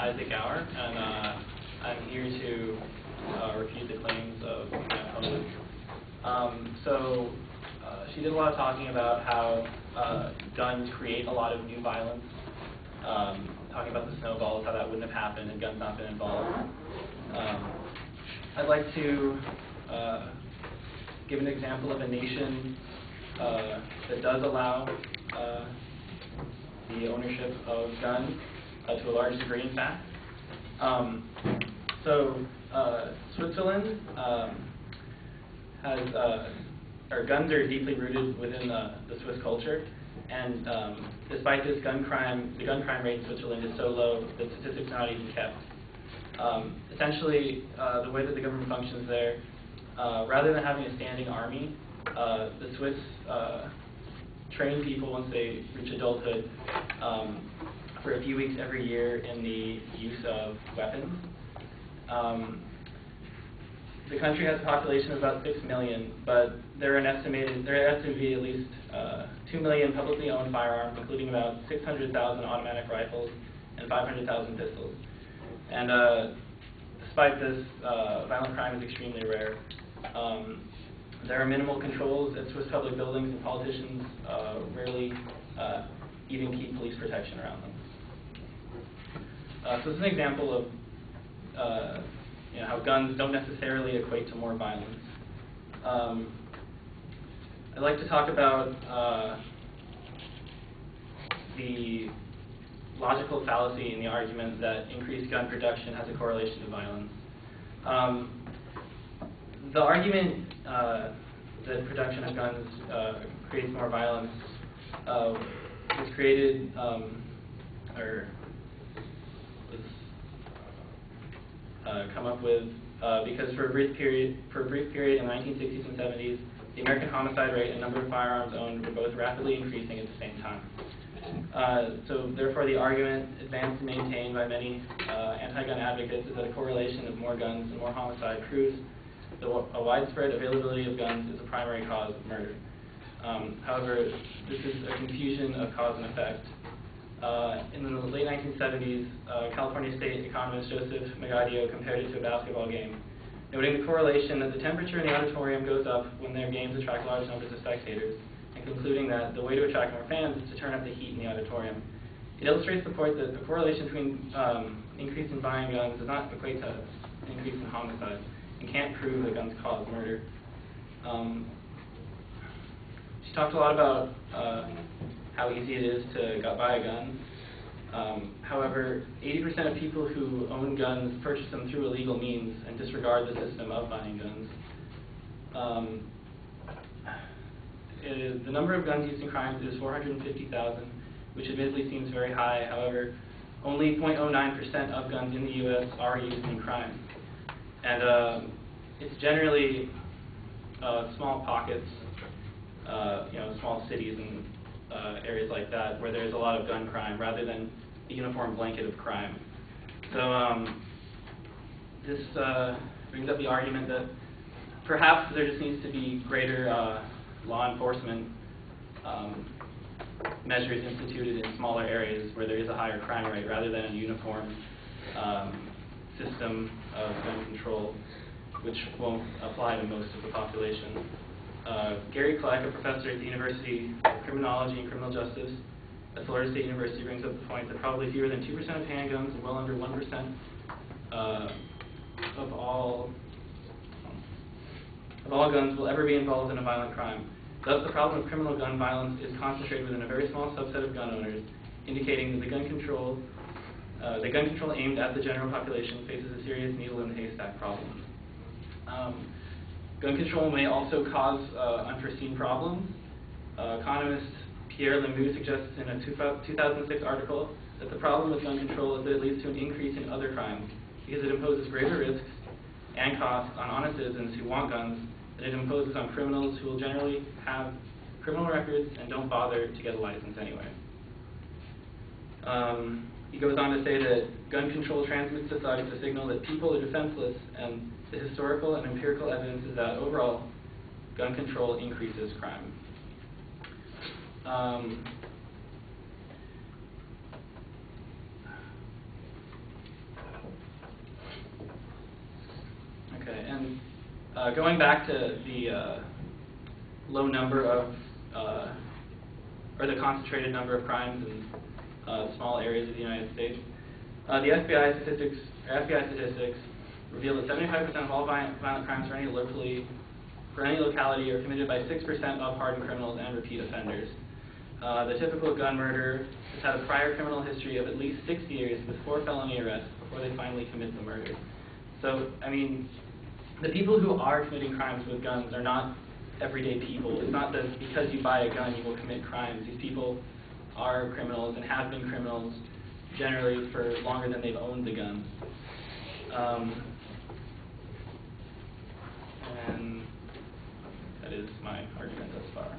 Isaac Gower, and I'm here to refute the claims of my opponent. She did a lot of talking about how guns create a lot of new violence, talking about the snowballs, how that wouldn't have happened and guns not been involved. I'd like to give an example of a nation that does allow the ownership of guns to a large degree, in fact. Switzerland guns are deeply rooted within the Swiss culture, and despite this, the gun crime rate in Switzerland is so low that statistics are not even kept. Essentially, the way that the government functions there, rather than having a standing army, the Swiss train people once they reach adulthood for a few weeks every year in the use of weapons. The country has a population of about 6 million, but there are estimated to be at least 2 million publicly owned firearms, including about 600,000 automatic rifles and 500,000 pistols. And despite this, violent crime is extremely rare. There are minimal controls at Swiss public buildings, and politicians rarely even keep police protection around them. So this is an example of how guns don't necessarily equate to more violence. I'd like to talk about the logical fallacy in the argument that increased gun production has a correlation to violence. The argument that production of guns creates more violence was created come up with because for a brief period in the 1960s and 70s, the American homicide rate and number of firearms owned were both rapidly increasing at the same time. So therefore, the argument advanced and maintained by many anti-gun advocates is that a correlation of more guns and more homicide proves that a widespread availability of guns is a primary cause of murder. However, this is a confusion of cause and effect. In the late 1970s, California State economist Joseph Magadio compared it to a basketball game, noting the correlation that the temperature in the auditorium goes up when their games attract large numbers of spectators, and concluding that the way to attract more fans is to turn up the heat in the auditorium. It illustrates the point that the correlation between increase in buying guns does not equate to increase in homicide, and can't prove that guns cause murder. She talked a lot about how easy it is to buy a gun. However, 80% of people who own guns purchase them through illegal means and disregard the system of buying guns. The number of guns used in crimes is 450,000, which admittedly seems very high. However, only 0.09% of guns in the U.S. are used in crime. And it's generally small pockets, small cities and areas like that where there's a lot of gun crime rather than the uniform blanket of crime. So this brings up the argument that perhaps there just needs to be greater law enforcement measures instituted in smaller areas where there is a higher crime rate rather than a uniform system of gun control, which won't apply to most of the population. Gary Kleck, a professor at the University of Criminology and Criminal Justice at Florida State University, brings up the point that probably fewer than 2% of handguns and well under 1% of all guns will ever be involved in a violent crime. Thus, the problem of criminal gun violence is concentrated within a very small subset of gun owners, indicating that the gun control aimed at the general population faces a serious needle in the haystack problem. Gun control may also cause unforeseen problems. Economist Pierre Lemou suggests in a 2006 article that the problem with gun control is that it leads to an increase in other crimes because it imposes greater risks and costs on honest citizens who want guns than it imposes on criminals who will generally have criminal records and don't bother to get a license anyway. He goes on to say that gun control transmits to thugs a signal that people are defenseless, and the historical and empirical evidence is that overall gun control increases crime. And going back to the low number of, or the concentrated number of crimes in small areas of the United States, the FBI statistics reveal that 75% of all violent crimes for any locality are committed by 6% of hardened criminals and repeat offenders. The typical gun murderer has had a prior criminal history of at least 6 years with 4 felony arrests before they finally commit the murder. So, I mean, the people who are committing crimes with guns are not everyday people. It's not that because you buy a gun you will commit crimes. These people are criminals and have been criminals generally for longer than they've owned the gun. And that is my argument thus far.